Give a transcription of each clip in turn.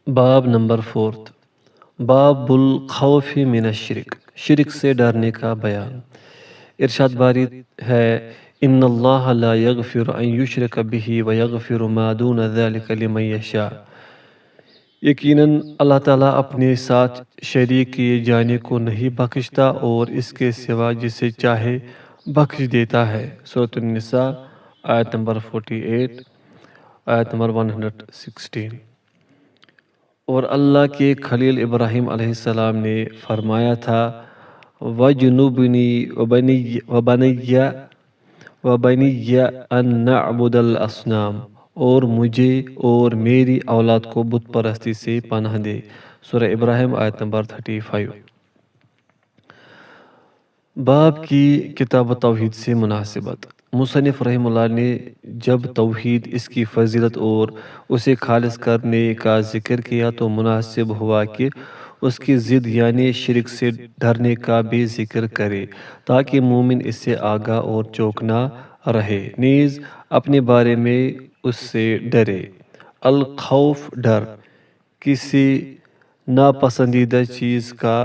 باب نمبر 4، باب الخوف من الشرک، شرک سے ڈرنے کا بیان۔ ارشاد باری ہے، ان اللہ لا یغفر ان یشرک بہ ویغفر ما دون ذلک لمن یشاء۔ یقیناً اللہ تعالیٰ اپنے ساتھ شریک کیے جانے کو نہیں بخشتا اور اس کے سوا جسے چاہے بخش دیتا ہے۔ سورۃ النساء آیت نمبر 48، آیت نمبر 116۔ اور اللہ کے خلیل ابراہیم علیہ السلام نے فرمایا تھا، وَجُنُوبْنِي وَبَنِيَّ أَن نَعْبُدَ الْأَصْنَامَ، اور مجھے اور میری اولاد کو بت پرستی سے پناہ دے۔ سورہ ابراہیم آیت نمبر 35۔ باب کی کتاب توحید سے مناسبت۔ مصنف رحمہ اللہ نے جب توحید، اس کی فضیلت اور اسے خالص کرنے کا ذکر کیا تو مناسب ہوا کہ اس کی ضد یعنی شرک سے ڈرنے کا بھی ذکر کرے، تاکہ مومن اس سے آگاہ اور چوکنا رہے، نیز اپنے بارے میں اس سے ڈرے۔ الخوف، ڈر، کسی ناپسندیدہ چیز کا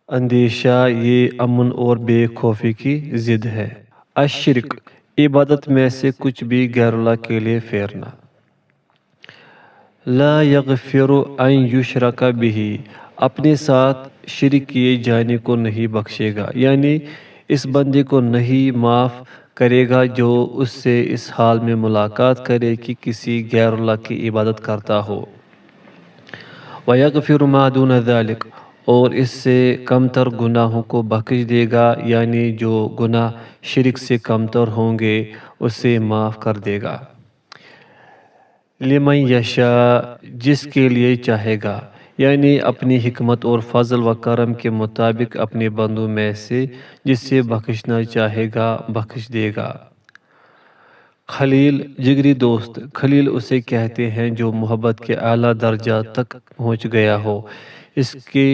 اندیشہ، یہ امن اور بے خوفی کی ضد ہے۔ الشرک، عبادت میں سے کچھ بھی غیر اللہ کے لیے پھیرنا۔ لا یغفر ان یشرک بہ، اپنے ساتھ شرک کیے جانے کو نہیں بخشے گا، یعنی اس بندے کو نہیں معاف کرے گا جو اس سے اس حال میں ملاقات کرے کہ کسی غیر اللہ کی عبادت کرتا ہو۔ وَيَغْفِرُ مَا دُونَ ذَلِكَ، اور اس سے کمتر گناہوں کو بخش دے گا، یعنی جو گناہ شرک سے کمتر ہوں گے اسے معاف کر دے گا۔ لمن یشاء، جس کے لیے چاہے گا، یعنی اپنی حکمت اور فضل و کرم کے مطابق اپنے بندوں میں سے جس سے بخشنا چاہے گا بخش دے گا۔ خلیل، جگری دوست، خلیل اسے کہتے ہیں جو محبت کے اعلیٰ درجات تک پہنچ گیا ہو۔ اس کی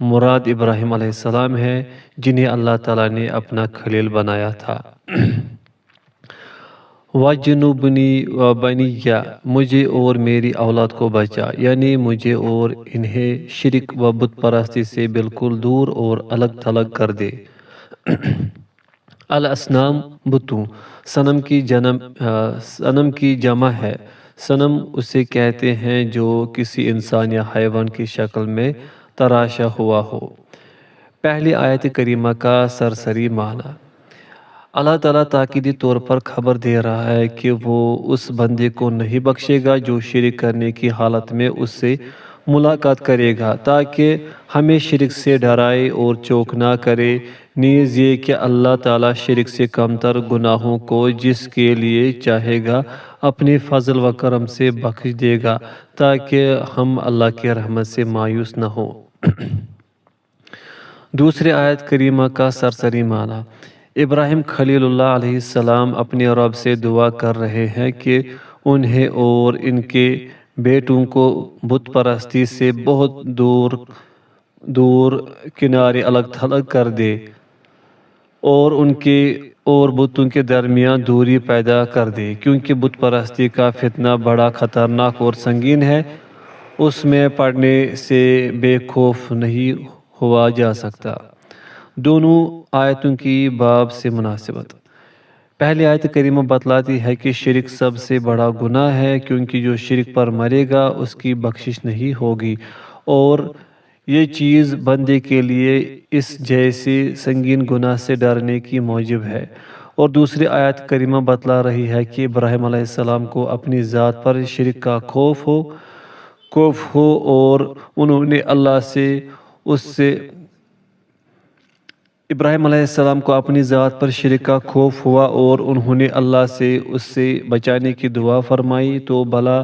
مراد ابراہیم علیہ السلام ہے، جنہیں اللہ تعالیٰ نے اپنا خلیل بنایا تھا۔ وَجُنُوبْنِي وَبَنِيَّ، مجھے اور میری اولاد کو بچا، یعنی مجھے اور انہیں شرک و بت پرستی سے بالکل دور اور الگ تھلگ کر دے۔ الاصنام، بتوں، صنم کی جمع ہے۔ صنم اسے کہتے ہیں جو کسی انسان یا حیوان کی شکل میں تراشا ہوا ہو۔ پہلی آیت کریمہ کا سرسری معنی۔ اللہ تعالیٰ تاکیدی طور پر خبر دے رہا ہے کہ وہ اس بندے کو نہیں بخشے گا جو شرک کرنے کی حالت میں اس سے ملاقات کرے گا، تاکہ ہمیں شرک سے ڈرائے اور چوکنا کرے، نیز یہ کہ اللہ تعالیٰ شرک سے کمتر گناہوں کو جس کے لیے چاہے گا اپنے فضل و کرم سے بخش دے گا، تاکہ ہم اللہ کی رحمت سے مایوس نہ ہوں۔ دوسری آیت کریمہ کا سرسری معنی۔ ابراہیم خلیل اللہ علیہ السلام اپنے رب سے دعا کر رہے ہیں کہ انہیں اور ان کے بیٹوں کو بت پرستی سے بہت دور کنارے الگ تھلگ کر دے اور ان کے اور بتوں کے درمیان دوری پیدا کر دے، کیونکہ بت پرستی کا فتنہ بڑا خطرناک اور سنگین ہے، اس میں پڑنے سے بے خوف نہیں ہوا جا سکتا۔ دونوں آیتوں کی باب سے مناسبت۔ پہلی آیت کریمہ بتلاتی ہے کہ شرک سب سے بڑا گناہ ہے، کیونکہ جو شرک پر مرے گا اس کی بخشش نہیں ہوگی، اور یہ چیز بندے کے لیے اس جیسے سنگین گناہ سے ڈرنے کی موجب ہے۔ اور دوسری آیت کریمہ بتلا رہی ہے کہ ابراہیم علیہ السلام کو اپنی ذات پر شرک کا خوف ہو اور انہوں نے اللہ سے ابراہیم علیہ السلام کو اپنی ذات پر شرک کا خوف ہوا اور انہوں نے اللہ سے اس سے بچانے کی دعا فرمائی، تو بھلا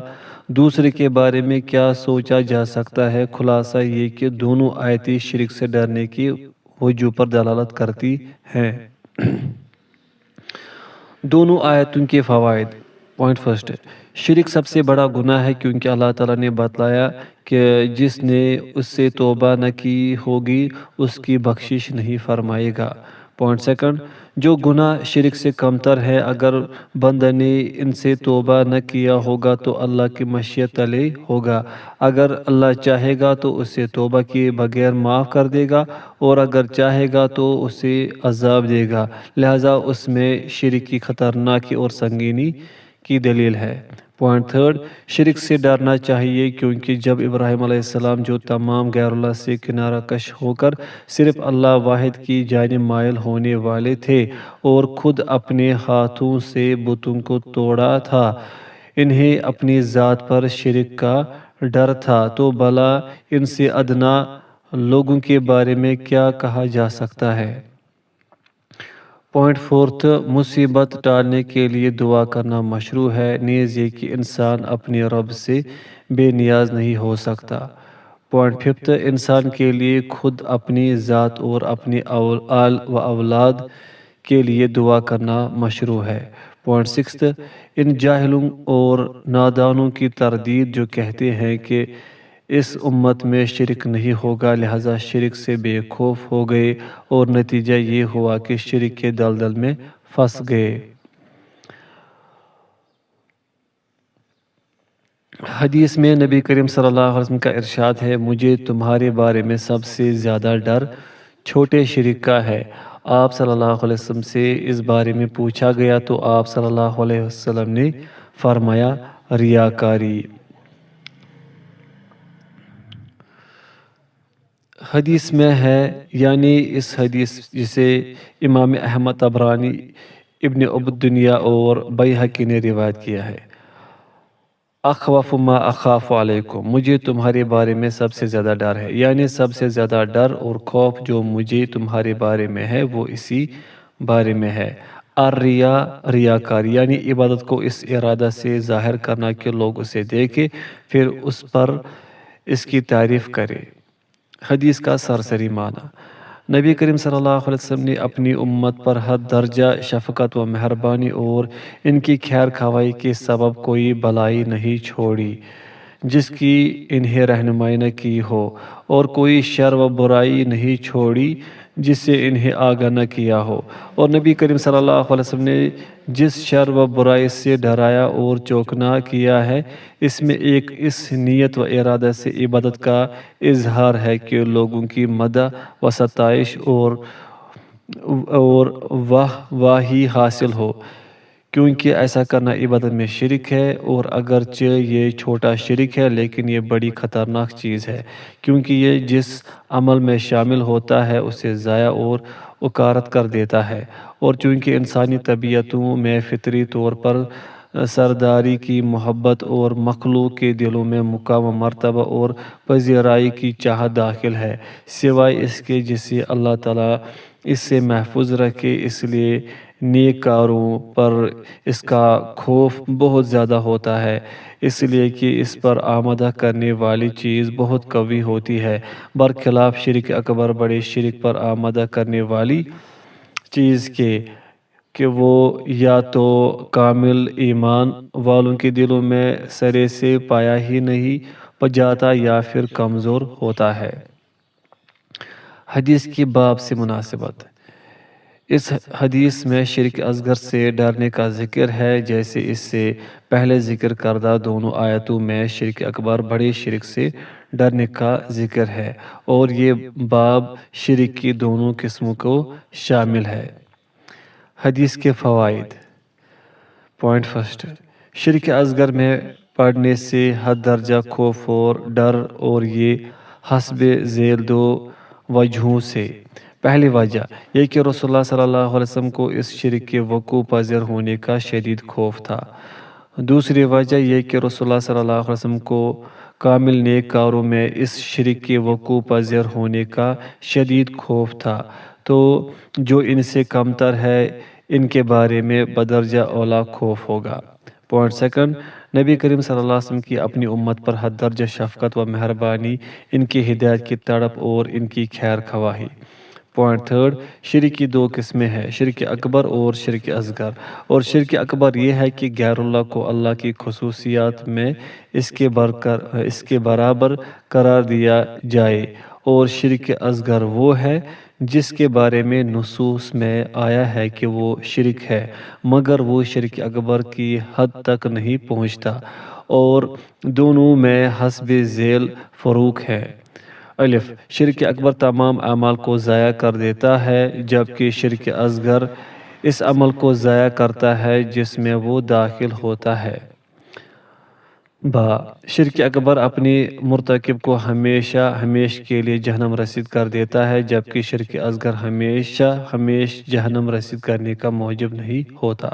دوسرے کے بارے میں کیا سوچا جا سکتا ہے؟ خلاصہ یہ کہ دونوں آیتیں شرک سے ڈرنے کی وجوہ پر دلالت کرتی ہیں۔ دونوں آیتوں کے فوائد۔ پوائنٹ فرسٹ، شرک سب سے بڑا گناہ ہے کیونکہ اللہ تعالیٰ نے بتلایا کہ جس نے اس سے توبہ نہ کی ہوگی اس کی بخشش نہیں فرمائے گا۔ پوائنٹ سیکنڈ، جو گناہ شرک سے کمتر ہے اگر بندہ نے ان سے توبہ نہ کیا ہوگا تو اللہ کی مشیت تلے ہوگا۔ اگر اللہ چاہے گا تو اسے توبہ کیے بغیر معاف کر دے گا، اور اگر چاہے گا تو اسے عذاب دے گا، لہذا اس میں شرک کی خطرناکی اور سنگینی کی دلیل ہے۔ پوائنٹ تھرڈ، شرک سے ڈرنا چاہیے کیونکہ جب ابراہیم علیہ السلام جو تمام غیر اللہ سے کنارہ کش ہو کر صرف اللہ واحد کی جانب مائل ہونے والے تھے اور خود اپنے ہاتھوں سے بتوں کو توڑا تھا، انہیں اپنی ذات پر شرک کا ڈر تھا، تو بھلا ان سے ادنا لوگوں کے بارے میں کیا کہا جا سکتا ہے۔ پوائنٹ فورتھ، مصیبت ٹالنے کے لیے دعا کرنا مشروع ہے، نیز یہ کہ انسان اپنے رب سے بے نیاز نہیں ہو سکتا۔ پوائنٹ ففتھ، انسان کے لیے خود اپنی ذات اور اپنی آل و اولاد کے لیے دعا کرنا مشروع ہے۔ پوائنٹ سکستھ، ان جاہلوں اور نادانوں کی تردید جو کہتے ہیں کہ اس امت میں شرک نہیں ہوگا لہذا شرک سے بے خوف ہو گئے، اور نتیجہ یہ ہوا کہ شرک کے دلدل میں پھنس گئے۔ حدیث میں نبی کریم صلی اللہ علیہ وسلم کا ارشاد ہے، مجھے تمہارے بارے میں سب سے زیادہ ڈر چھوٹے شرک کا ہے۔ آپ صلی اللہ علیہ وسلم سے اس بارے میں پوچھا گیا تو آپ صلی اللہ علیہ وسلم نے فرمایا، ریاکاری۔ حدیث میں ہے، یعنی اس حدیث جسے امام احمد طبرانی، ابن عبدالدنیا اور بیہقی نے روایت کیا ہے، اخوف ما اخاف علیکم، مجھے تمہارے بارے میں سب سے زیادہ ڈر ہے، یعنی سب سے زیادہ ڈر اور خوف جو مجھے تمہارے بارے میں ہے وہ اسی بارے میں ہے۔ الریا، ریاکاری، یعنی عبادت کو اس ارادہ سے ظاہر کرنا کہ لوگ اسے دیکھیں پھر اس پر اس کی تعریف کریں۔ حدیث کا سرسری معنی، نبی کریم صلی اللہ علیہ وسلم نے اپنی امت پر ہر درجہ شفقت و مہربانی اور ان کی خیر خواہی کے سبب کوئی بلائی نہیں چھوڑی جس کی انہیں رہنمائی نہ کی ہو، اور کوئی شر و برائی نہیں چھوڑی جس سے انہیں آگاہ نہ کیا ہو، اور نبی کریم صلی اللہ علیہ وسلم نے جس شر و برائی سے ڈرایا اور چوکنا کیا ہے، اس میں ایک اس نیت و ارادہ سے عبادت کا اظہار ہے کہ لوگوں کی مدح و ستائش اور واہی حاصل ہو، کیونکہ ایسا کرنا عبادت میں شرک ہے، اور اگرچہ یہ چھوٹا شرک ہے لیکن یہ بڑی خطرناک چیز ہے، کیونکہ یہ جس عمل میں شامل ہوتا ہے اسے ضائع اور اکارت کر دیتا ہے، اور چونکہ انسانی طبیعتوں میں فطری طور پر سرداری کی محبت اور مخلوق کے دلوں میں مقام و مرتبہ اور پذیرائی کی چاہت داخل ہے، سوائے اس کے جسے اللہ تعالیٰ اس سے محفوظ رکھے، اس لیے نیک کاروں پر اس کا خوف بہت زیادہ ہوتا ہے، اس لیے کہ اس پر آمادہ کرنے والی چیز بہت قوی ہوتی ہے، برخلاف شرک اکبر بڑے شرک پر آمادہ کرنے والی چیز کے، کہ وہ یا تو کامل ایمان والوں کے دلوں میں سرے سے پایا ہی نہیں جاتا یا پھر کمزور ہوتا ہے۔ حدیث کی باب سے مناسبت، اس حدیث میں شرک اصغر سے ڈرنے کا ذکر ہے، جیسے اس سے پہلے ذکر کردہ دونوں آیتوں میں شرک اکبر بڑے شرک سے ڈرنے کا ذکر ہے، اور یہ باب شرک کی دونوں قسموں کو شامل ہے۔ حدیث کے فوائد۔ پوائنٹ فرسٹ، شرک اصغر میں پڑھنے سے حد درجہ خوف اور ڈر، اور یہ حسب ذیل دو وجہوں سے۔ پہلی وجہ یہ کہ رسول اللہ صلی اللہ علیہ وسلم کو اس شرک کے وقوع پذیر ہونے کا شدید خوف تھا۔ دوسری وجہ یہ کہ رسول اللہ صلی اللہ علیہ وسلم کو کامل نیک کاروں میں اس شرک کے وقوع پذیر ہونے کا شدید خوف تھا، تو جو ان سے کمتر ہے ان کے بارے میں بدرجہ اولیٰ خوف ہوگا۔ پوائنٹ سیکنڈ، نبی کریم صلی اللہ علیہ وسلم کی اپنی امت پر حد درجہ شفقت و مہربانی، ان کی ہدایت کی تڑپ اور ان کی خیر خواہی۔ پوائنٹ تھرڈ، شرک کی دو قسمیں ہیں، شرک اکبر اور شرک اصغر، اور شرک اکبر یہ ہے کہ غیر اللہ کو اللہ کی خصوصیات میں اس کے برابر قرار دیا جائے، اور شرک اصغر وہ ہے جس کے بارے میں نصوص میں آیا ہے کہ وہ شرک ہے، مگر وہ شرک اکبر کی حد تک نہیں پہنچتا، اور دونوں میں حسب ذیل فروق ہے۔ الف، شرک اکبر تمام اعمال کو ضائع کر دیتا ہے، جبکہ شرک اصغر اس عمل کو ضائع کرتا ہے جس میں وہ داخل ہوتا ہے۔ با، شرک اکبر اپنی مرتکب کو ہمیشہ ہمیشہ کے لیے جہنم رسید کر دیتا ہے، جبکہ شرک اصغر ہمیشہ ہمیشہ جہنم رسید کرنے کا موجب نہیں ہوتا۔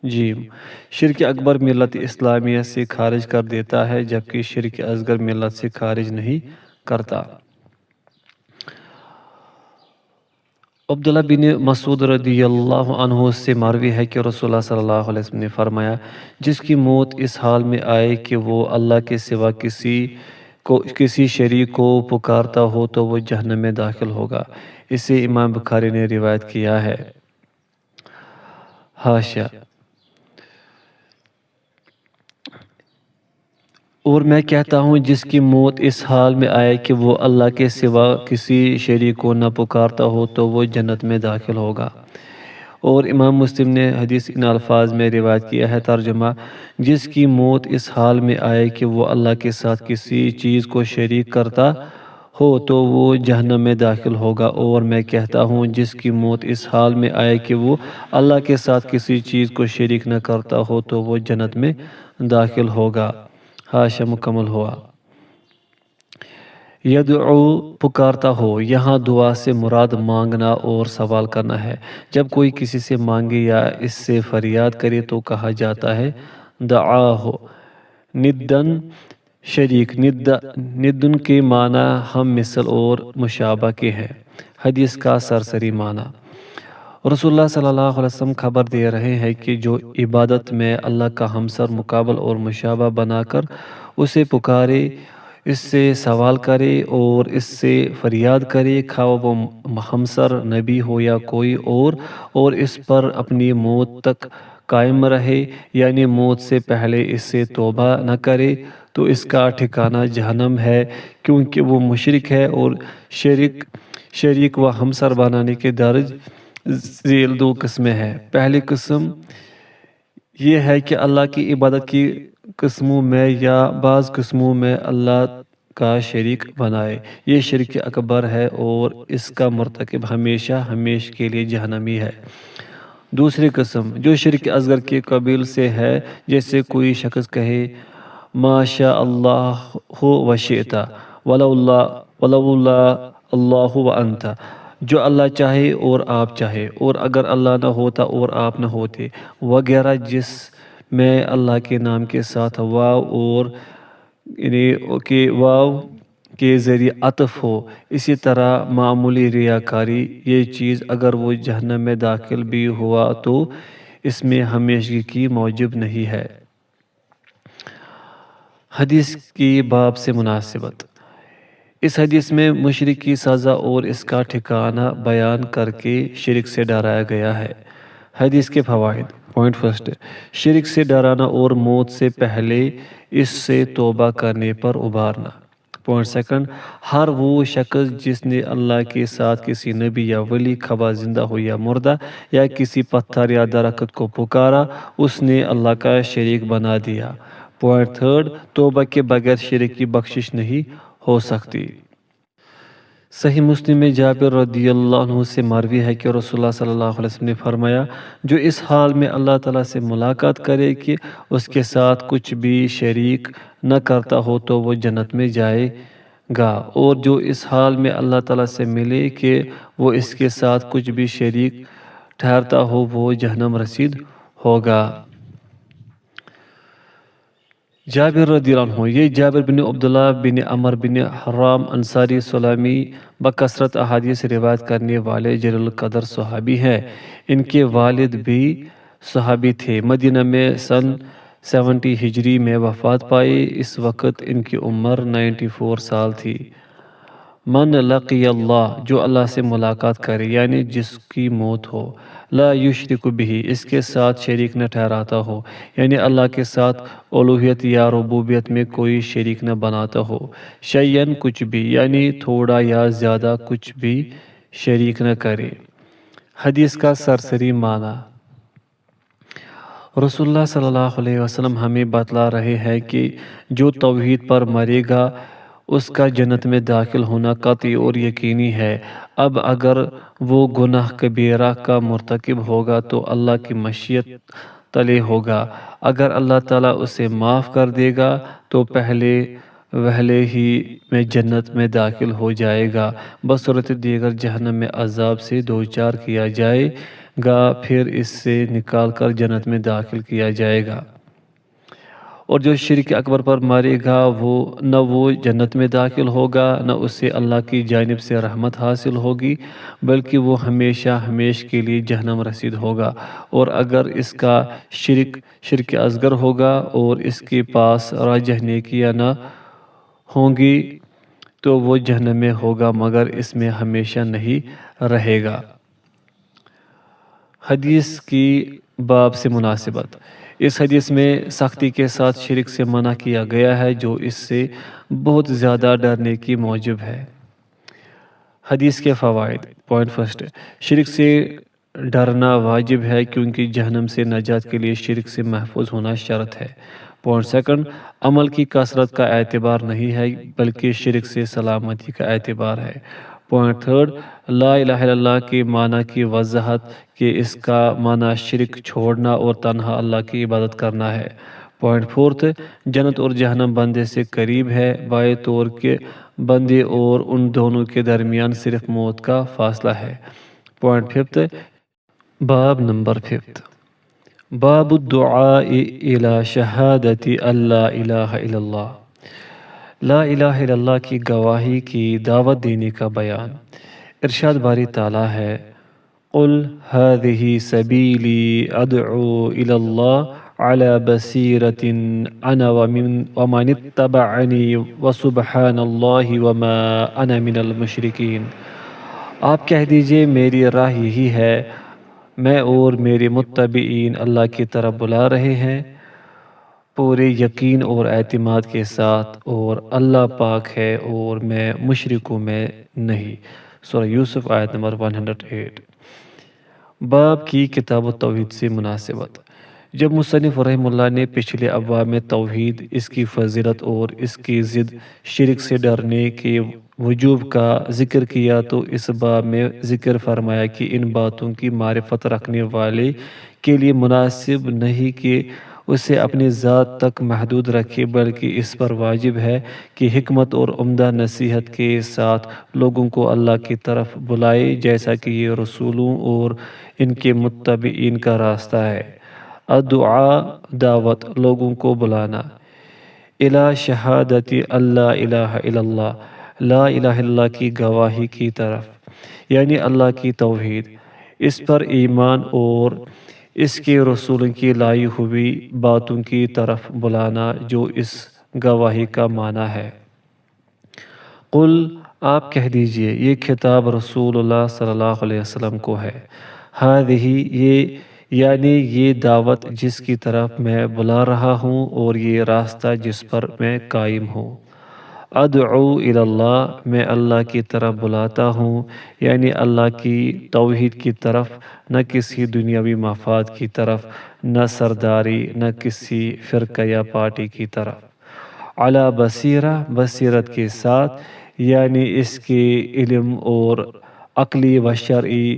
جیم، شرک اکبر ملت اسلامیہ سے خارج کر دیتا ہے، جبکہ شرک اصغر ملت سے خارج نہیں کرتا۔ عبداللہ بن مسعود رضی اللہ عنہ سے مروی ہے کہ رسول اللہ صلی اللہ علیہ وسلم نے فرمایا، جس کی موت اس حال میں آئے کہ وہ اللہ کے سوا کسی شریک کو پکارتا ہو تو وہ جہنم میں داخل ہوگا۔ اسے امام بخاری نے روایت کیا ہے۔ حاشیہ، اور میں کہتا ہوں جس کی موت اس حال میں آئے کہ وہ اللہ کے سوا کسی شریک کو نہ پکارتا ہو تو وہ جنت میں داخل ہوگا۔ اور امام مسلم نے حدیث ان الفاظ میں روایت کیا ہے۔ ترجمہ، جس کی موت اس حال میں آئے کہ وہ اللہ کے ساتھ کسی چیز کو شریک کرتا ہو تو وہ جہنم میں داخل ہوگا۔ اور میں کہتا ہوں جس کی موت اس حال میں آئے کہ وہ اللہ کے ساتھ کسی چیز کو شریک نہ کرتا ہو تو وہ جنت میں داخل ہوگا۔ حاشیہ مکمل ہوا۔ یدعو، پکارتا ہو، یہاں دعا سے مراد مانگنا اور سوال کرنا ہے۔ جب کوئی کسی سے مانگے یا اس سے فریاد کرے تو کہا جاتا ہے دعاہ۔ ندن، شریک، ندن کے معنی ہم مثل اور مشابہ کے ہیں۔ حدیث کا سرسری معنی، رسول اللہ صلی اللہ علیہ وسلم خبر دے رہے ہیں کہ جو عبادت میں اللہ کا ہمسر، مقابل اور مشابہ بنا کر اسے پکارے، اس سے سوال کرے اور اس سے فریاد کرے، خواہ وہ ہمسر، نبی ہو یا کوئی اور اس پر اپنی موت تک قائم رہے، یعنی موت سے پہلے اس سے توبہ نہ کرے، تو اس کا ٹھکانہ جہنم ہے، کیونکہ وہ مشرک ہے۔ اور شریک و ہمسر بنانے کے درج ذیل دو قسمیں ہیں۔ پہلی قسم یہ ہے کہ اللہ کی عبادت کی قسموں میں یا بعض قسموں میں اللہ کا شریک بنائے، یہ شرک اکبر ہے اور اس کا مرتکب ہمیشہ ہمیشہ کے لیے جہنمی ہے۔ دوسری قسم جو شرک اصغر کے قبیل سے ہے، جیسے کوئی شخص کہے ما شاء اللہ و شئت ولولا اللہ و انت، جو اللہ چاہے اور آپ چاہے، اور اگر اللہ نہ ہوتا اور آپ نہ ہوتے، وغیرہ، جس میں اللہ کے نام کے ساتھ واو اور واو کے ذریعے عطف ہو۔ اسی طرح معمولی ریاکاری، یہ چیز اگر وہ جہنم میں داخل بھی ہوا تو اس میں ہمیشگی کی موجب نہیں ہے۔ حدیث کی باب سے مناسبت، اس حدیث میں مشرک کی سزا اور اس کا ٹھکانہ بیان کر کے شرک سے ڈرایا گیا ہے۔ حدیث کے فوائد۔ پوائنٹ فرسٹ، شرک سے ڈرانا اور موت سے پہلے اس سے توبہ کرنے پر ابھارنا۔ پوائنٹ سیکنڈ، ہر وہ شخص جس نے اللہ کے ساتھ کسی نبی یا ولی، خواہ زندہ ہو یا مردہ، یا کسی پتھر یا درخت کو پکارا، اس نے اللہ کا شریک بنا دیا۔ پوائنٹ تھرڈ، توبہ کے بغیر شرک کی بخشش نہیں ہو سکتی۔ صحیح مسلم میں جابر رضی اللہ عنہ سے مروی ہے کہ رسول اللہ صلی اللہ علیہ وسلم نے فرمایا، جو اس حال میں اللہ تعالیٰ سے ملاقات کرے کہ اس کے ساتھ کچھ بھی شریک نہ کرتا ہو تو وہ جنت میں جائے گا، اور جو اس حال میں اللہ تعالیٰ سے ملے کہ وہ اس کے ساتھ کچھ بھی شریک ٹھہرتا ہو وہ جہنم رسید ہوگا۔ جابر رضی اللہ عنہ، یہ جابر بن عبداللہ بن عمر بن حرام انصاری سلامی بکثرت احادیث روایت کرنے والے جلیل القدر صحابی ہیں۔ ان کے والد بھی صحابی تھے۔ مدینہ میں سن 70 ہجری میں وفات پائی۔ اس وقت ان کی عمر 94 سال تھی۔ من لقی اللہ، جو اللہ سے ملاقات کرے یعنی جس کی موت ہو، لا یشرک بھی، اس کے ساتھ شریک نہ ٹھہراتا ہو، یعنی اللہ کے ساتھ الوہیت یا ربوبیت میں کوئی شریک نہ بناتا ہو، شیئن کچھ بھی، یعنی تھوڑا یا زیادہ کچھ بھی شریک نہ کرے۔ حدیث کا سرسری معنی: رسول اللہ صلی اللہ علیہ وسلم ہمیں بتلا رہے ہیں کہ جو توحید پر مرے گا اس کا جنت میں داخل ہونا قطعی اور یقینی ہے۔ اب اگر وہ گناہ کبیرہ کا مرتکب ہوگا تو اللہ کی مشیت تلے ہوگا۔ اگر اللہ تعالیٰ اسے معاف کر دے گا تو وہلے ہی میں جنت میں داخل ہو جائے گا، بصورت دیگر جہنم میں عذاب سے دوچار کیا جائے گا، پھر اس سے نکال کر جنت میں داخل کیا جائے گا۔ اور جو شرک اکبر پر مرے گا نہ وہ جنت میں داخل ہوگا، نہ اسے اللہ کی جانب سے رحمت حاصل ہوگی، بلکہ وہ ہمیشہ ہمیش کے لیے جہنم رسید ہوگا۔ اور اگر اس کا شرک اصغر ہوگا اور اس کے پاس راجح نیکیاں نہ ہوں گی تو وہ جہنم میں ہوگا مگر اس میں ہمیشہ نہیں رہے گا۔ حدیث کی باب سے مناسبت: اس حدیث میں سختی کے ساتھ شرک سے منع کیا گیا ہے جو اس سے بہت زیادہ ڈرنے کی موجب ہے۔ حدیث کے فوائد: پوائنٹ فرسٹ، شرک سے ڈرنا واجب ہے کیونکہ جہنم سے نجات کے لیے شرک سے محفوظ ہونا شرط ہے۔ پوائنٹ سیکنڈ، عمل کی کثرت کا اعتبار نہیں ہے بلکہ شرک سے سلامتی کا اعتبار ہے۔ پوائنٹ تھرڈ، لا الہ الا اللہ کے معنی کی وضاحت کہ اس کا معنی شرک چھوڑنا اور تنہا اللہ کی عبادت کرنا ہے۔ پوائنٹ فورتھ، جنت اور جہنم بندے سے قریب ہے بائیں طور کے بندے اور ان دونوں کے درمیان صرف موت کا فاصلہ ہے۔ پوائنٹ ففتھ، باب نمبر ففتھ، باب الدعاء الى شہادت اللہ الہ الا اللہ، لا الہ الا اللہ کی گواہی کی دعوت دینے کا بیان۔ ارشاد باری تعالیٰ ہے: قل هذه سبیلی ادعو الی اللہ علی بصیرۃ انا ومن اتبعنی وسبحان اللہ وما انا من المشرکین۔ آپ کہہ دیجئے میری راہ یہی ہے، میں اور میرے متبعین اللہ کی طرف بلا رہے ہیں پورے یقین اور اعتماد کے ساتھ، اور اللہ پاک ہے اور میں مشرکوں میں نہیں۔ سورہ یوسف آیت نمبر 108۔ باب کی کتاب التوحید سے مناسبت: جب مصنف رحمہ اللہ نے پچھلے ابواب میں توحید، اس کی فضیلت اور اس کی ضد شرک سے ڈرنے کے وجوب کا ذکر کیا تو اس باب میں ذکر فرمایا کہ ان باتوں کی معرفت رکھنے والے کے لیے مناسب نہیں کہ اسے اپنی ذات تک محدود رکھے، بلکہ اس پر واجب ہے کہ حکمت اور عمدہ نصیحت کے ساتھ لوگوں کو اللہ کی طرف بلائے، جیسا کہ یہ رسولوں اور ان کے متبعین کا راستہ ہے۔ الدعاء، دعوت، لوگوں کو بلانا، الی شہادت اللہ الہ الا اللہ، لا الہ الا اللہ کی گواہی کی طرف، یعنی اللہ کی توحید، اس پر ایمان اور اس کے رسولوں کی لائی ہوئی باتوں کی طرف بلانا جو اس گواہی کا معنی ہے۔ قل، آپ کہہ دیجئے، یہ خطاب رسول اللہ صلی اللہ علیہ وسلم کو ہے۔ ہذہ، یہ یعنی یہ دعوت جس کی طرف میں بلا رہا ہوں اور یہ راستہ جس پر میں قائم ہوں۔ ادعو الی اللہ، میں اللہ کی طرف بلاتا ہوں، یعنی اللہ کی توحید کی طرف، نہ کسی دنیاوی مفاد کی طرف، نہ سرداری، نہ کسی فرقہ یا پارٹی کی طرف۔ علی بصیرہ، بصیرت کے ساتھ، یعنی اس کے علم اور عقلی و شرعی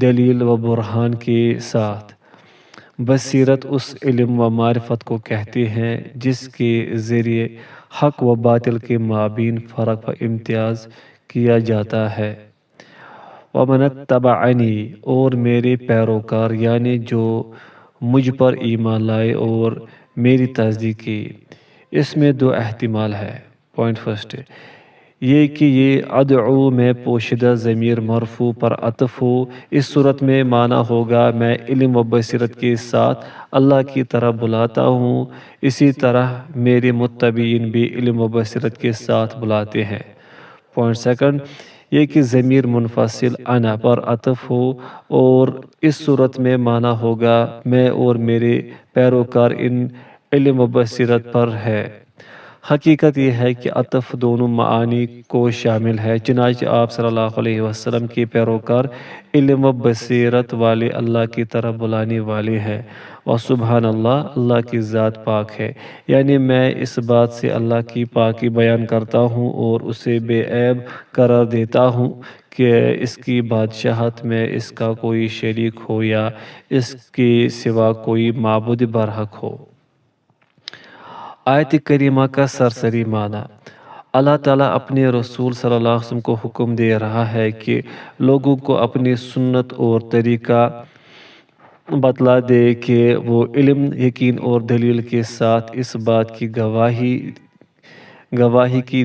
دلیل و برہان کے ساتھ۔ بصیرت اس علم و معرفت کو کہتے ہیں جس کے ذریعے حق و باطل کے مابین فرق و امتیاز کیا جاتا ہے۔ ومن اتبعنی، اور میرے پیروکار یعنی جو مجھ پر ایمان لائے اور میری تصدیق کی۔ اس میں دو احتمال ہے۔ پوائنٹ فرسٹ، یہ کہ یہ ادعو میں پوشیدہ ضمیر مرفوع پر عطف ہو، اس صورت میں معنی ہوگا میں علم و بصیرت کے ساتھ اللہ کی طرف بلاتا ہوں، اسی طرح میرے متبعین بھی علم و بصیرت کے ساتھ بلاتے ہیں۔ پوائنٹ سیکنڈ، یہ کہ ضمیر منفصل انا پر عطف ہو اور اس صورت میں معنی ہوگا میں اور میرے پیروکار ان علم و بصیرت پر ہے۔ حقیقت یہ ہے کہ عطف دونوں معانی کو شامل ہے، چنانچہ آپ صلی اللہ علیہ وسلم کے پیروکار علم و بصیرت والے اللہ کی طرف بلانے والے ہیں۔ وسبحان اللہ، اللہ کی ذات پاک ہے، یعنی میں اس بات سے اللہ کی پاکی بیان کرتا ہوں اور اسے بے عیب قرار دیتا ہوں کہ اس کی بادشاہت میں اس کا کوئی شریک ہو یا اس کے سوا کوئی معبود برحق ہو۔ آیت کریمہ کا سرسری معنی: اللہ تعالیٰ اپنے رسول صلی اللہ علیہ وسلم کو حکم دے رہا ہے کہ لوگوں کو اپنی سنت اور طریقہ بتلا دے کہ وہ علم، یقین اور دلیل کے ساتھ اس بات کی گواہی کی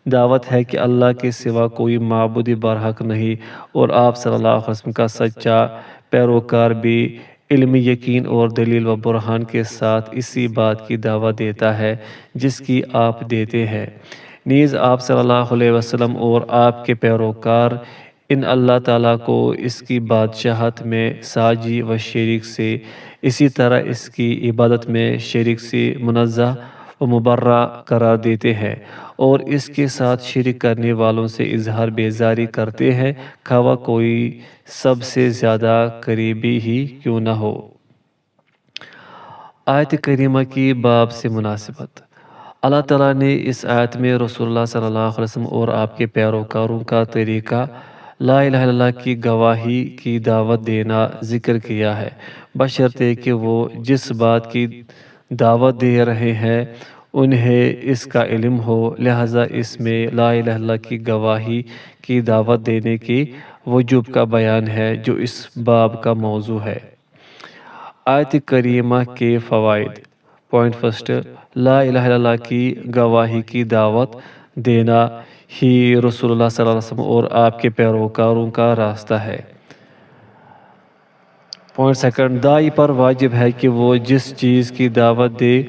دعوت ہے کہ اللہ کے سوا کوئی معبود برحق نہیں، اور آپ صلی اللہ علیہ وسلم کا سچا پیروکار بھی علم، یقین اور دلیل و برہان کے ساتھ اسی بات کی دعوت دیتا ہے جس کی آپ دیتے ہیں۔ نیز آپ صلی اللہ علیہ وسلم اور آپ کے پیروکار ان اللہ تعالیٰ کو اس کی بادشاہت میں ساجی و شریک سے، اسی طرح اس کی عبادت میں شریک سے منزہ و مبرہ قرار دیتے ہیں، اور اس کے ساتھ شرک کرنے والوں سے اظہار بیزاری کرتے ہیں، خواہ کوئی سب سے زیادہ قریبی ہی کیوں نہ ہو۔ آیت کریمہ کی باب سے مناسبت: اللہ تعالیٰ نے اس آیت میں رسول اللہ صلی اللہ علیہ وسلم اور آپ کے پیروکاروں کا طریقہ لا الہ الا اللہ کی گواہی کی دعوت دینا ذکر کیا ہے، بشرطے کہ وہ جس بات کی دعوت دے رہے ہیں انہیں اس کا علم ہو، لہٰذا اس میں لا الہ الا اللہ کی گواہی کی دعوت دینے کی وجوب کا بیان ہے جو اس باب کا موضوع ہے۔ آیت کریمہ کے فوائد: پوائنٹ فرسٹ، لا الہ الا اللہ کی گواہی کی دعوت دینا ہی رسول اللہ صلی اللہ علیہ وسلم اور آپ کے پیروکاروں کا راستہ ہے۔ پوائنٹ سیکنڈ، داعی پر واجب ہے کہ وہ جس چیز کی دعوت دے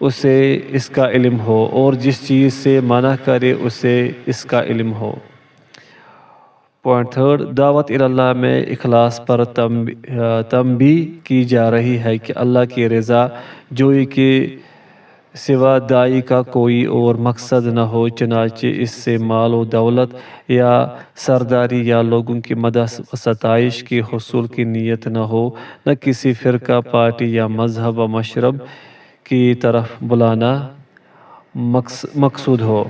اسے اس کا علم ہو، اور جس چیز سے منع کرے اسے اس کا علم ہو۔ پوائنٹ تھرڈ، دعوت اللہ میں اخلاص پر تنبیہ کی جا رہی ہے کہ اللہ کی رضا جوئی کے سوا داعی کا کوئی اور مقصد نہ ہو، چنانچہ اس سے مال و دولت یا سرداری یا لوگوں کی مدح و ستائش کے حصول کی نیت نہ ہو، نہ کسی فرقہ، پارٹی یا مذہب و مشرب کی طرف بلانا مقصود ہو۔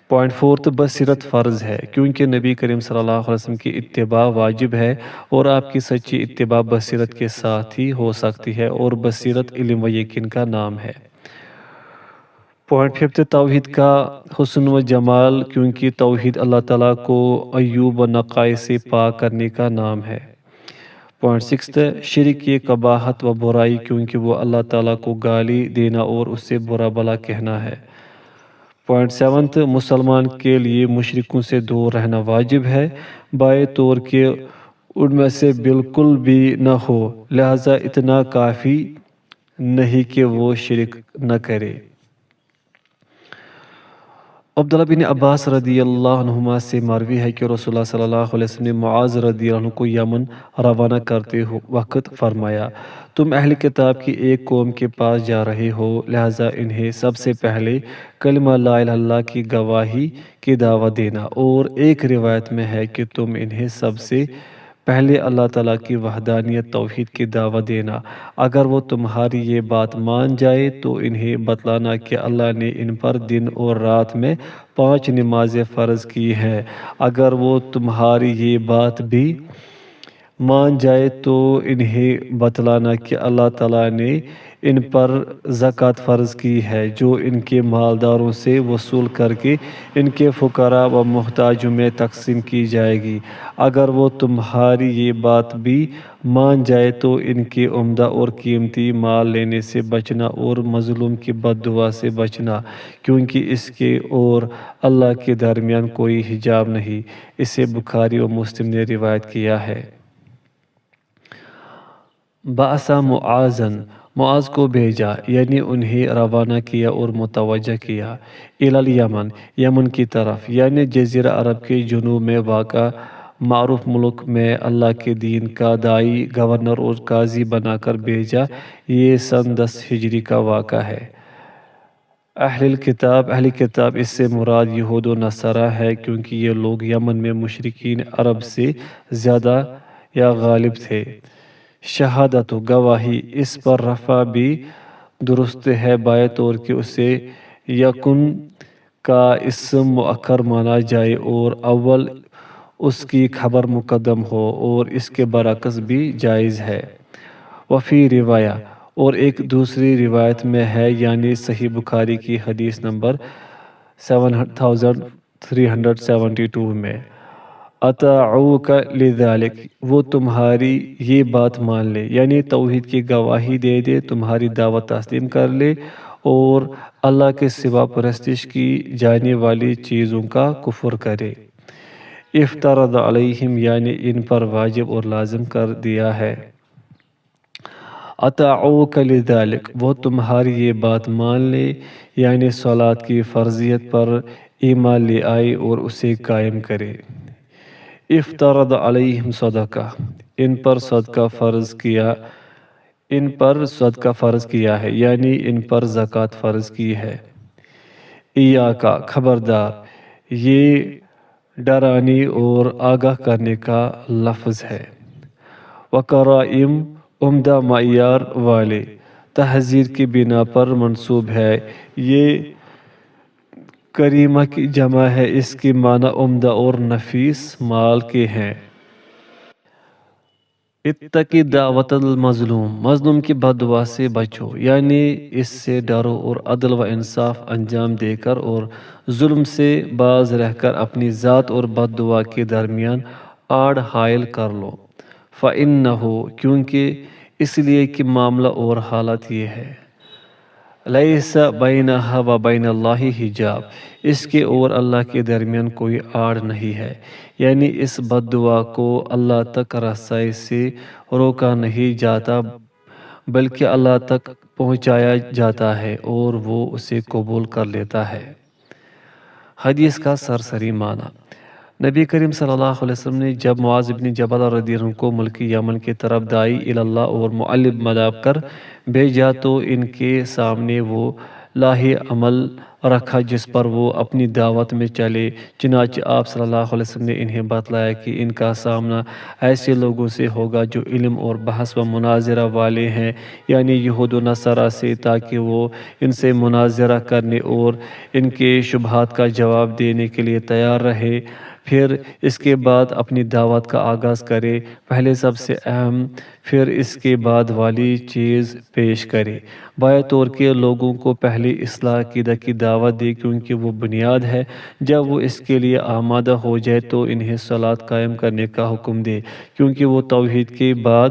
پوائنٹ فورتھ، بصیرت فرض ہے کیونکہ نبی کریم صلی اللہ علیہ وسلم کی اتباع واجب ہے، اور آپ کی سچی اتباع بصیرت کے ساتھ ہی ہو سکتی ہے، اور بصیرت علم و یقین کا نام ہے۔ پوائنٹ ففتھ، توحید کا حسن و جمال کیونکہ توحید اللہ تعالیٰ کو عیوب و نقائص سے پاک کرنے کا نام ہے۔ پوائنٹ سکستھ، شرک کی قباحت و برائی کیونکہ وہ اللہ تعالیٰ کو گالی دینا اور اس سے برا بھلا کہنا ہے۔ پوائنٹ سیونتھ، مسلمان کے لیے مشرکوں سے دور رہنا واجب ہے، بائے طور کہ ان میں سے بالکل بھی نہ ہو، لہٰذا اتنا کافی نہیں کہ وہ شرک نہ کرے۔ عبداللہ بن عباس رضی اللہ عنہما سے مروی ہے کہ رسول اللہ صلی اللہ علیہ وسلم نے معاذ رضی اللہ عنہ کو یمن روانہ کرتے وقت فرمایا، تم اہل کتاب کی ایک قوم کے پاس جا رہے ہو، لہٰذا انہیں سب سے پہلے کلمہ لا الہ الا اللہ کی گواہی کی دعوت دینا، اور ایک روایت میں ہے کہ تم انہیں سب سے پہلے اللہ تعالیٰ کی وحدانیت توحید کی دعوت دینا، اگر وہ تمہاری یہ بات مان جائے تو انہیں بتلانا کہ اللہ نے ان پر دن اور رات میں 5 نمازیں فرض کی ہیں، اگر وہ تمہاری یہ بات بھی مان جائے تو انہیں بتلانا کہ اللہ تعالیٰ نے ان پر زکوٰۃ فرض کی ہے جو ان کے مالداروں سے وصول کر کے ان کے فقراء و محتاجوں میں تقسیم کی جائے گی، اگر وہ تمہاری یہ بات بھی مان جائے تو ان کے عمدہ اور قیمتی مال لینے سے بچنا اور مظلوم کی بد دعا سے بچنا، کیونکہ اس کے اور اللہ کے درمیان کوئی حجاب نہیں۔ اسے بخاری و مسلم نے روایت کیا ہے۔ بَعَثَ معاذن، معاذ کو بھیجا، یعنی انہیں روانہ کیا اور متوجہ کیا الی الیمن، یمن کی طرف، یعنی جزیرہ عرب کے جنوب میں واقع معروف ملک میں اللہ کے دین کا داعی، گورنر اور قاضی بنا کر بھیجا۔ یہ سن 10 ہجری کا واقعہ ہے۔ اہل کتاب اس سے مراد یہود و نصارہ ہے، کیونکہ یہ لوگ یمن میں مشرکین عرب سے زیادہ یا غالب تھے۔ شہادت گواہی، اس پر رفع بھی درست ہے بائے طور کہ اسے یکن کا اسم مؤخر مانا جائے اور اول اس کی خبر مقدم ہو، اور اس کے برعکس بھی جائز ہے۔ وفی روایہ، اور ایک دوسری روایت میں ہے، یعنی صحیح بخاری کی حدیث نمبر 7372 میں، اطاعوک لذالک، وہ تمہاری یہ بات مان لے، یعنی توحید کی گواہی دے دے، تمہاری دعوت تسلیم کر لے اور اللہ کے سوا پرستش کی جانے والی چیزوں کا کفر کرے۔ افترض علیہم، یعنی ان پر واجب اور لازم کر دیا ہے۔ اطاعوک لذالک، وہ تمہاری یہ بات مان لے، یعنی صلاۃ کی فرضیت پر ایمان لے آئے اور اسے قائم کرے۔ افترض علیہم صدقہ، ان پر صدقہ فرض کیا ہے، یعنی ان پر زکوٰۃ فرض کی ہے۔ ایاکا، خبردار، یہ ڈرانے اور آگاہ کرنے کا لفظ ہے۔ وقرائم، عمدہ معیار والے، تحذیر کی بنا پر منصوب ہے۔ یہ کریمہ کی جمع ہے، اس کے معنی عمدہ اور نفیس مال کے ہیں۔ اتقی دعوت المظلوم، مظلوم کی بد دعا سے بچو، یعنی اس سے ڈرو اور عدل و انصاف انجام دے کر اور ظلم سے باز رہ کر اپنی ذات اور بد دعا کے درمیان آڑ حائل کر لو۔ فَإِنَّهُ، کیونکہ اس لیے کہ معاملہ اور حالت یہ ہے، لیس بینہا و بین اللہ حجاب، اس کے اور اللہ کے درمیان کوئی آڑ نہیں ہے، یعنی اس بد دعا کو اللہ تک رسائی سے روکا نہیں جاتا بلکہ اللہ تک پہنچایا جاتا ہے اور وہ اسے قبول کر لیتا ہے۔ حدیث کا سرسری معنی، نبی کریم صلی اللہ علیہ وسلم نے جب معاذ بن جبل رضی اللہ عنہ کو ملک یمن کی طرف داعی اللہ اور معلم بنا کر بھیجا تو ان کے سامنے وہ لاہ عمل رکھا جس پر وہ اپنی دعوت میں چلے۔ چنانچہ آپ صلی اللہ علیہ وسلم نے انہیں بتلایا کہ ان کا سامنا ایسے لوگوں سے ہوگا جو علم اور بحث و مناظرہ والے ہیں، یعنی یہود و نصارہ سے، تاکہ وہ ان سے مناظرہ کرنے اور ان کے شبہات کا جواب دینے کے لیے تیار رہے، پھر اس کے بعد اپنی دعوت کا آغاز کرے۔ پہلے سب سے اہم پھر اس کے بعد والی چیز پیش کرے، بائے طور کے لوگوں کو پہلے اصلاح عقیدہ کی دعوت دے، کیونکہ وہ بنیاد ہے۔ جب وہ اس کے لیے آمادہ ہو جائے تو انہیں صلاۃ قائم کرنے کا حکم دے، کیونکہ وہ توحید کے بعد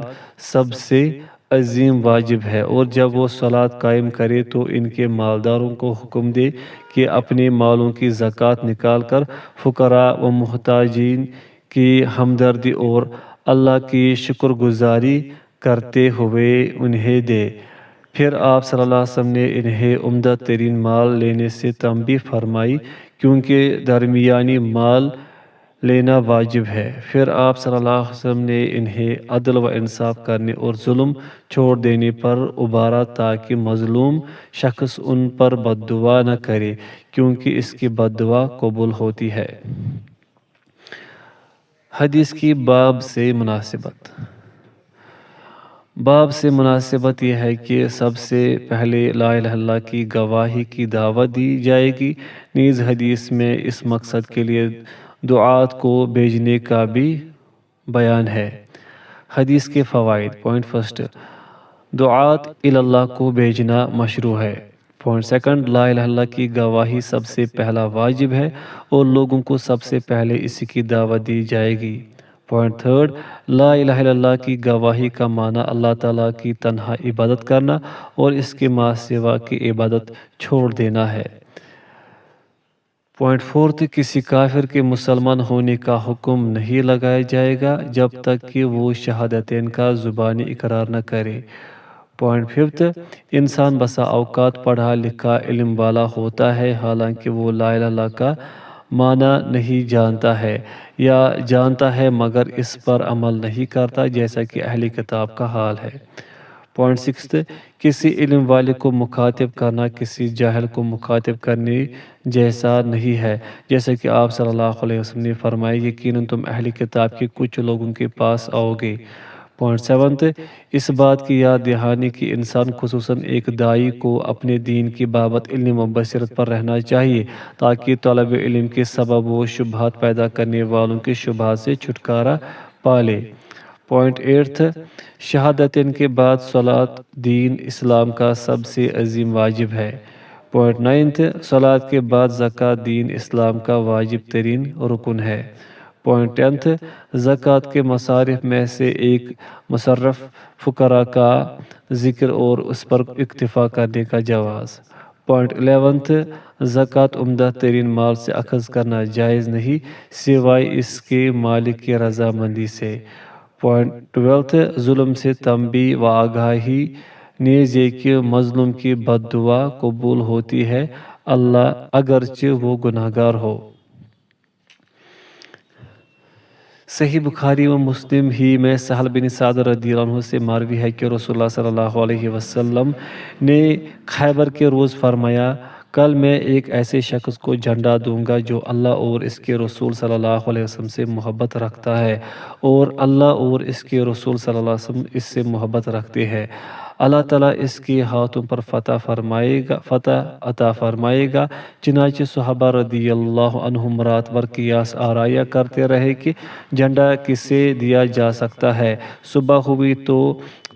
سب سے عظیم واجب ہے، اور جب وہ صلاۃ قائم کرے تو ان کے مالداروں کو حکم دے کہ اپنے مالوں کی زکوٰۃ نکال کر فقراء و محتاجین کی ہمدردی اور اللہ کی شکر گزاری کرتے ہوئے انہیں دے۔ پھر آپ صلی اللہ علیہ وسلم نے انہیں عمدہ ترین مال لینے سے تنبیہ فرمائی، کیونکہ درمیانی مال لینا واجب ہے۔ پھر آپ صلی اللہ علیہ وسلم نے انہیں عدل و انصاف کرنے اور ظلم چھوڑ دینے پر ابھارا تاکہ مظلوم شخص ان پر بد دعا نہ کرے، کیونکہ اس کی بد دعا قبول ہوتی ہے۔ حدیث کی باب سے مناسبت یہ ہے کہ سب سے پہلے لا الہ الا اللہ کی گواہی کی دعوت دی جائے گی۔ نیز حدیث میں اس مقصد کے لیے دعات کو بھیجنے کا بھی بیان ہے۔ حدیث کے فوائد، پوائنٹ فرسٹ، دعات اللہ کو بھیجنا مشروع ہے۔ پوائنٹ سیکنڈ، لا الہ الا اللہ کی گواہی سب سے پہلا واجب ہے اور لوگوں کو سب سے پہلے اسی کی دعوت دی جائے گی۔ پوائنٹ تھرڈ، لا الہ الا اللہ کی گواہی کا معنی اللہ تعالیٰ کی تنہا عبادت کرنا اور اس کے ماں سوا کی عبادت چھوڑ دینا ہے۔ پوائنٹ فورتھ، کسی کافر کے مسلمان ہونے کا حکم نہیں لگایا جائے گا جب تک کہ وہ شہادتین کا زبانی اقرار نہ کرے۔ پوائنٹ ففتھ، انسان بسا اوقات پڑھا لکھا علم والا ہوتا ہے حالانکہ وہ لا الہ الا اللہ کا معنی نہیں جانتا ہے، یا جانتا ہے مگر اس پر عمل نہیں کرتا، جیسا کہ اہل کتاب کا حال ہے۔ پوائنٹ سکستھ، کسی علم والے کو مخاطب کرنا کسی جاہل کو مخاطب کرنے جیسا نہیں ہے، جیسا کہ آپ صلی اللہ علیہ وسلم نے فرمایا، یقیناً تم اہل کتاب کے کچھ لوگوں کے پاس آؤ گے۔ پوائنٹ سیونتھ، اس بات کی یاد دہانی کہ انسان خصوصاً ایک داعی کو اپنے دین کی بابت علم و بصیرت پر رہنا چاہیے تاکہ طلب علم کے سبب وہ شبہات پیدا کرنے والوں کے شبہات سے چھٹکارا پالے۔ پوائنٹ ایٹھ، شہادتین کے بعد صلاۃ دین اسلام کا سب سے عظیم واجب ہے۔ پوائنٹ نائنتھ، صلاۃ کے بعد زکوٰۃ دین اسلام کا واجب ترین رکن ہے۔ پوائنٹ ٹینتھ، زکوٰۃ کے مصارف میں سے ایک مصرف فقراء کا ذکر اور اس پر اکتفا کرنے کا جواز۔ پوائنٹ الیونتھ، زکوٰۃ عمدہ ترین مال سے اخذ کرنا جائز نہیں سوائے اس کے مالک کی رضامندی سے۔ پوائنٹ ٹویلتھ، ظلم سے تنبیہ و آگاہی، نیز یہ کہ مظلوم کی بد دعا قبول ہوتی ہے اللہ اگرچہ وہ گناہگار ہو۔ صحیح بخاری و مسلم ہی میں سہل بن سعد رضی اللہ عنہ سے مروی ہے کہ رسول اللہ صلی اللہ علیہ وسلم نے خیبر کے روز فرمایا، کل میں ایک ایسے شخص کو جھنڈا دوں گا جو اللہ اور اس کے رسول صلی اللہ علیہ وسلم سے محبت رکھتا ہے اور اللہ اور اس کے رسول صلی اللہ علیہ وسلم اس سے محبت رکھتے ہیں۔ اللہ تعالیٰ اس کے ہاتھوں پر فتح عطا فرمائے گا۔ چنانچہ صحابہ رضی اللہ عنہم رات بھر قیاس آرایا کرتے رہے کہ جھنڈا کسے دیا جا سکتا ہے۔ صبح ہوئی تو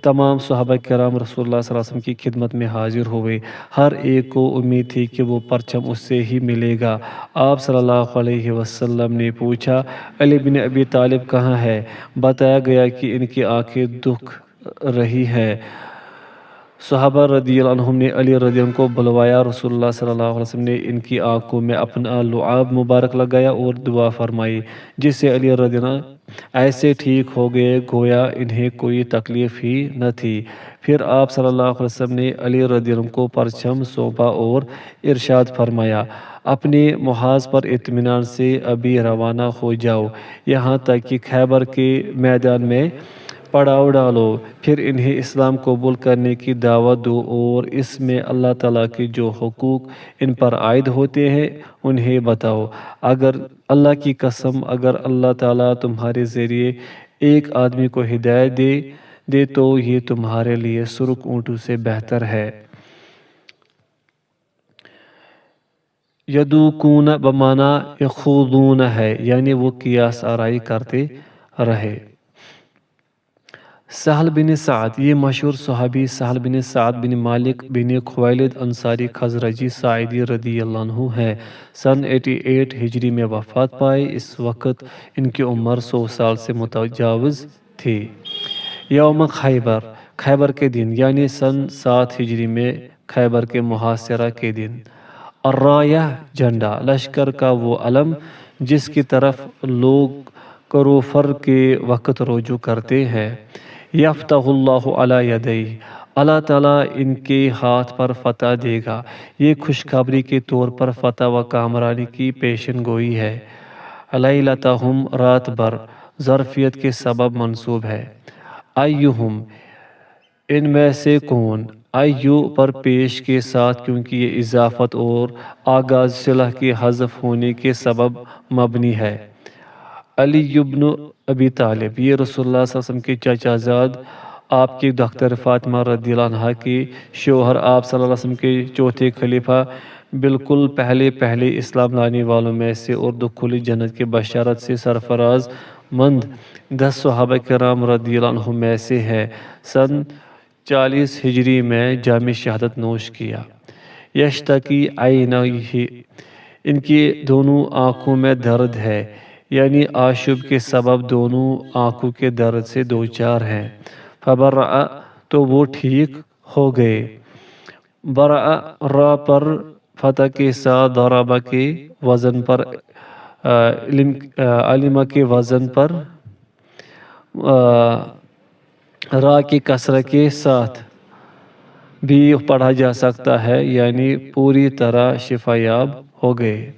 تمام صحابہ کرام رسول اللہ صلی اللہ علیہ وسلم کی خدمت میں حاضر ہوئے۔ ہر ایک کو امید تھی کہ وہ پرچم اس سے ہی ملے گا۔ آپ صلی اللہ علیہ وسلم نے پوچھا، علی بن ابی طالب کہاں ہے؟ بتایا گیا کہ ان کی آنکھیں دکھ رہی ہیں۔ صحابہ رضی اللہ عنہم نے علی رضی اللہ عنہ کو بلوایا۔ رسول اللہ صلی اللہ علیہ وسلم نے ان کی آنکھوں میں اپنا لعاب مبارک لگایا اور دعا فرمائی، جس سے علی رضی اللہ عنہ ایسے ٹھیک ہو گئے گویا انہیں کوئی تکلیف ہی نہ تھی۔ پھر آپ صلی اللہ علیہ وسلم نے علی رضی اللہ عنہ کو پرچم سونپا اور ارشاد فرمایا، اپنے محاذ پر اطمینان سے ابھی روانہ ہو جاؤ یہاں تک کہ خیبر کے میدان میں پڑاؤ ڈالو، پھر انہیں اسلام قبول کرنے کی دعوت دو اور اس میں اللہ تعالیٰ کے جو حقوق ان پر عائد ہوتے ہیں انہیں بتاؤ۔ اگر اللہ کی قسم اگر اللہ تعالیٰ تمہارے ذریعے ایک آدمی کو ہدایت دے تو یہ تمہارے لیے سرخ اونٹوں سے بہتر ہے۔ یدوکون بمانا یخوضون ہے، یعنی وہ قیاس آرائی کرتے رہے۔ سہل بن سعد، یہ مشہور صحابی سہل بن سعد بن مالک بن خویلد انصاری خزرجی ساعدی رضی اللہ عنہ ہے۔ سن 88 ہجری میں وفات پائے۔ اس وقت ان کی عمر 100 سال سے متجاوز تھی۔ یوم خیبر، خیبر کے دن، یعنی سن 7 ہجری میں خیبر کے محاصرہ کے دن۔ الرایہ، جھنڈا، لشکر کا وہ علم جس کی طرف لوگ کروفر کے وقت رجوع کرتے ہیں۔ یفتح اللہ علی یدیہ، اللہ تعالیٰ ان کے ہاتھ پر فتح دے گا۔ یہ خوشخبری کے طور پر فتح و کامرانی کی پیشن گوئی ہے۔ لیلتہم، رات بھر، ظرفیت کے سبب منصوب ہے۔ ایہم، ان میں سے کون، ایو پر پیش کے ساتھ کیونکہ یہ اضافت اور آغاز صلہ کے حذف ہونے کے سبب مبنی ہے۔ علی بن ابی طالب، یہ رسول اللہ صلی اللہ علیہ وسلم کے چچا زاد، آپ کی دختر فاطمہ رضی اللہ عنہا کے شوہر، آپ صلی اللہ علیہ وسلم کے چوتھے خلیفہ، بالکل پہلے اسلام لانے والوں میں سے اور دخول جنت کے بشارت سے سرفراز مند 10 صحابہ کرام رضی اللہ عنہم میں سے ہیں۔ سن 40 ہجری میں جام شہادت نوش کیا۔ یشتکی عینیہ، ان کی دونوں آنکھوں میں درد ہے، یعنی آشوب کے سبب دونوں آنکھوں کے درد سے دوچار ہیں۔ فبرأ، تو وہ ٹھیک ہو گئے۔ برأ، را پر فتح کے ساتھ ضربہ کے وزن پر علمہ کے وزن پر را کی کسرت کے ساتھ بھی پڑھا جا سکتا ہے، یعنی پوری طرح شفا یاب ہو گئے۔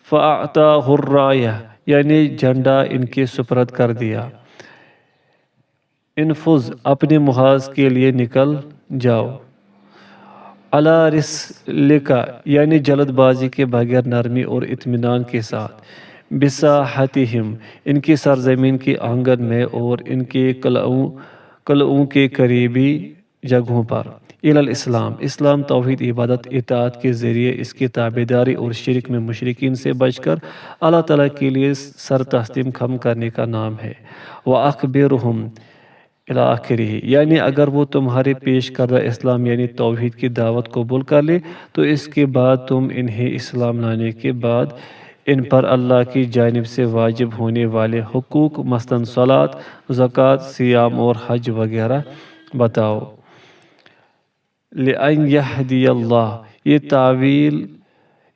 فَأَعْطَاهُ الرَّایَةَ یعنی جھنڈا ان کے سپرد کر دیا۔ انفذ اپنے محاذ کے لیے نکل جاؤ۔ عَلَى رِسْلِكَ یعنی جلد بازی کے بغیر نرمی اور اطمینان کے ساتھ۔ بِسَاحَتِهِمْ ان کی سرزمین کے آنگن میں اور ان کے قلعوں کے قریبی جگہوں پر۔ اِلَى الاسلام اسلام توحید عبادت اطاعت کے ذریعے اس کی تابعداری اور شرک میں مشرکین سے بچ کر اللہ تعالیٰ کے لیے سر تسلیم خم کرنے کا نام ہے۔ وَأَخْبِرْهُمْ اِلَى آخِرِهِ یعنی اگر وہ تمہارے پیش کردہ اسلام یعنی توحید کی دعوت قبول کر لے تو اس کے بعد تم انہیں اسلام لانے کے بعد ان پر اللہ کی جانب سے واجب ہونے والے حقوق مثلاً صلاۃ، زکوٰۃ، صیام اور حج وغیرہ بتاؤ۔ لِأَنْ يَهْدِيَ اللَّهُ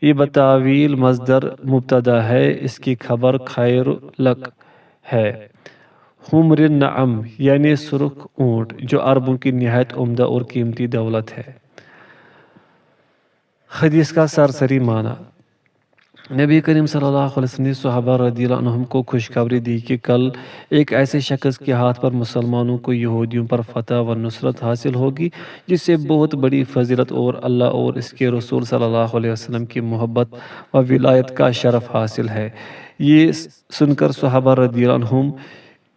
یہ بتاویل مصدر مبتدا ہے، اس کی خبر خیر لک ہے۔ حمر النعم یعنی سرخ اونٹ جو عربوں کی نہایت عمدہ اور قیمتی دولت ہے۔ حدیث کا سرسری معنی۔ نبی کریم صلی اللہ علیہ وسلم نے صحابہ رضی اللہ عنہم کو خوشخبری دی کہ کل ایک ایسے شخص کے ہاتھ پر مسلمانوں کو یہودیوں پر فتح و نصرت حاصل ہوگی جس سے بہت بڑی فضیلت اور اللہ اور اس کے رسول صلی اللہ علیہ وسلم کی محبت و ولایت کا شرف حاصل ہے۔ یہ سن کر صحابہ رضی اللہ عنہم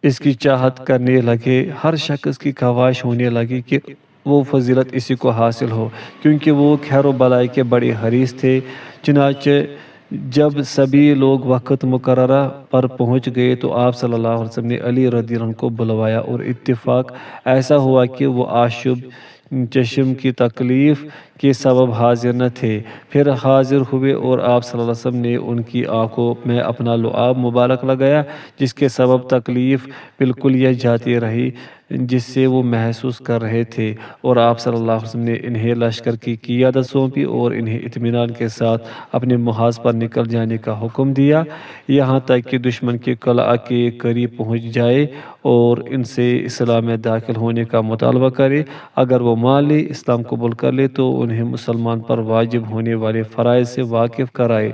اس کی چاہت کرنے لگے، ہر شخص کی خواہش ہونے لگی کہ وہ فضیلت اسی کو حاصل ہو، کیونکہ وہ خیر و بلائی کے بڑے حریص تھے۔ چنانچہ جب سبھی لوگ وقت مقررہ پر پہنچ گئے تو آپ صلی اللہ علیہ وسلم نے علی رضی اللہ عنہ کو بلوایا اور اتفاق ایسا ہوا کہ وہ آشوب چشم کی تکلیف کے سبب حاضر نہ تھے۔ پھر حاضر ہوئے اور آپ صلی اللہ علیہ وسلم نے ان کی آنکھوں میں اپنا لعاب مبارک لگایا جس کے سبب تکلیف بالکل یہ جاتی رہی جس سے وہ محسوس کر رہے تھے، اور آپ صلی اللہ علیہ وسلم نے انہیں لشکر کی قیادت سونپی اور انہیں اطمینان کے ساتھ اپنے محاذ پر نکل جانے کا حکم دیا، یہاں تک کہ دشمن کے قلعہ کے قریب پہنچ جائے اور ان سے اسلام میں داخل ہونے کا مطالبہ کرے۔ اگر وہ مان لے، اسلام قبول کر لے تو انہیں مسلمان پر واجب ہونے والے فرائض سے واقف کرائے۔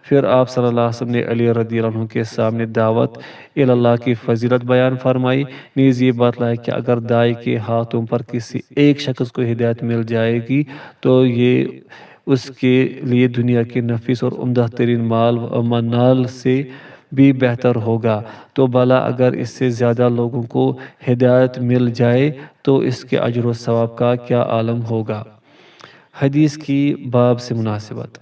پھر آپ صلی اللہ علیہ وسلم نے علی رضی اللہ عنہ کے سامنے دعوت اللہ کی فضیلت بیان فرمائی، نیز یہ بتلایا کہ اگر داعی کے ہاتھوں پر کسی ایک شخص کو ہدایت مل جائے گی تو یہ اس کے لیے دنیا کے نفیس اور عمدہ ترین مال و منال سے بھی بہتر ہوگا، تو بھلا اگر اس سے زیادہ لوگوں کو ہدایت مل جائے تو اس کے اجر و ثواب کا کیا عالم ہوگا۔ حدیث کی باب سے مناسبت۔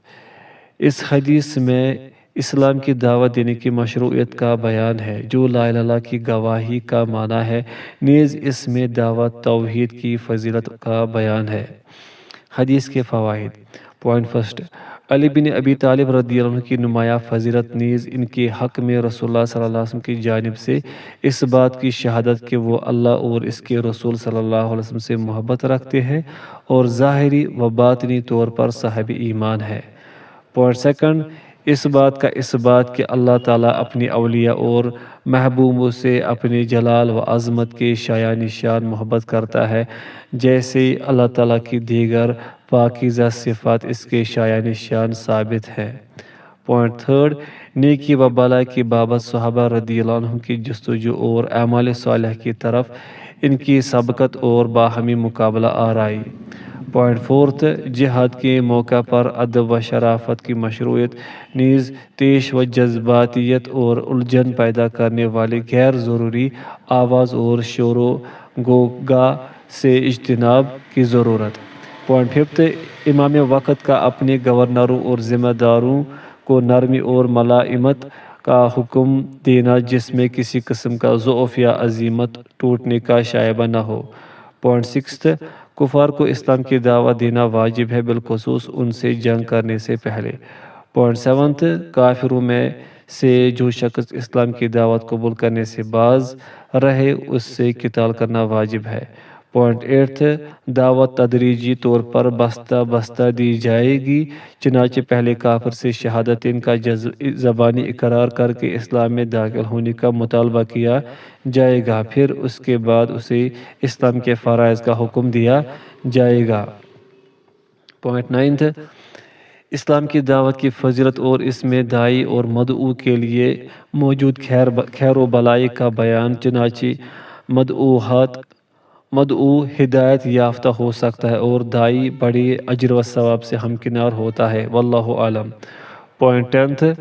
اس حدیث میں اسلام کی دعوت دینے کی مشروعیت کا بیان ہے جو لا الہ الا اللہ کی گواہی کا معنی ہے، نیز اس میں دعوت توحید کی فضیلت کا بیان ہے۔ حدیث کے فوائد۔ پوائنٹ فرسٹ، علی بن ابی طالب رضی اللہ عنہ کی نمایاں فضیلت، نیز ان کے حق میں رسول اللہ صلی اللہ علیہ وسلم کی جانب سے اس بات کی شہادت کہ وہ اللہ اور اس کے رسول صلی اللہ علیہ وسلم سے محبت رکھتے ہیں اور ظاہری و باطنی طور پر صاحب ایمان ہے۔ پوائنٹ سیکنڈ، اس بات کا اس بات کہ اللہ تعالیٰ اپنی اولیاء اور محبوبوں سے اپنے جلال و عظمت کے شایان نشان محبت کرتا ہے، جیسے اللہ تعالیٰ کی دیگر پاکیزہ صفات اس کے شایان نشان ثابت ہیں۔ پوائنٹ تھرڈ، نیکی و بھلائی کی بابت صحابہ رضی اللہ عنہم کی جستجو اور اعمال صالحہ کی طرف ان کی سبقت اور باہمی مقابلہ آرائی۔ پوائنٹ فورتھ، جہاد کے موقع پر ادب و شرافت کی مشروعیت، نیز تیش و جذباتیت اور الجھن پیدا کرنے والی غیر ضروری آواز اور شور و غوغا سے اجتناب کی ضرورت۔ پوائنٹ ففتھ، امام وقت کا اپنے گورنروں اور ذمہ داروں کو نرمی اور ملائمت کا حکم دینا جس میں کسی قسم کا ضعف یا عزیمت ٹوٹنے کا شائبہ نہ ہو۔ پوائنٹ سکستھ، کفار کو اسلام کی دعوت دینا واجب ہے، بالخصوص ان سے جنگ کرنے سے پہلے۔ پوائنٹ سیونتھ، کافروں میں سے جو شخص اسلام کی دعوت قبول کرنے سے باز رہے اس سے قتال کرنا واجب ہے۔ پوائنٹ 8 دعوت تدریجی طور پر بستہ بستہ دی جائے گی، چنانچہ پہلے کافر سے شہادتین کا زبانی اقرار کر کے اسلام میں داخل ہونے کا مطالبہ کیا جائے گا، پھر اس کے بعد اسے اسلام کے فرائض کا حکم دیا جائے گا۔ پوائنٹ 9 اسلام کی دعوت کی فضیلت اور اس میں داعی اور مدعو کے لیے موجود خیر و بلائی کا بیان، چنانچہ مدعو ہدایت یافتہ ہو سکتا ہے اور داعی بڑے اجر و ثواب سے ہمکنار ہوتا ہے، واللہ عالم۔ پوائنٹ 10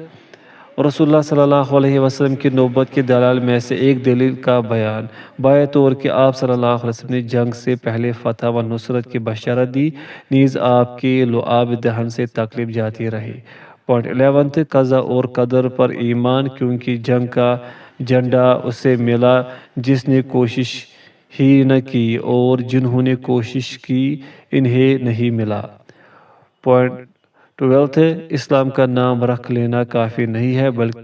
رسول اللہ صلی اللہ علیہ وسلم کی نبوت کے دلائل میں سے ایک دلیل کا بیان، بائے طور کہ آپ صلی اللہ علیہ وسلم نے جنگ سے پہلے فتح و نصرت کی بشارت دی، نیز آپ کے لعاب دہن سے تکلیف جاتی رہی۔ پوائنٹ 11 قضا اور قدر پر ایمان، کیونکہ جنگ کا جھنڈا اسے ملا جس نے کوشش ہی نہ کی اور جنہوں نے کوشش کی انہیں نہیں ملا۔ پوائنٹ 12 اسلام کا نام رکھ لینا کافی نہیں ہے، بلکہ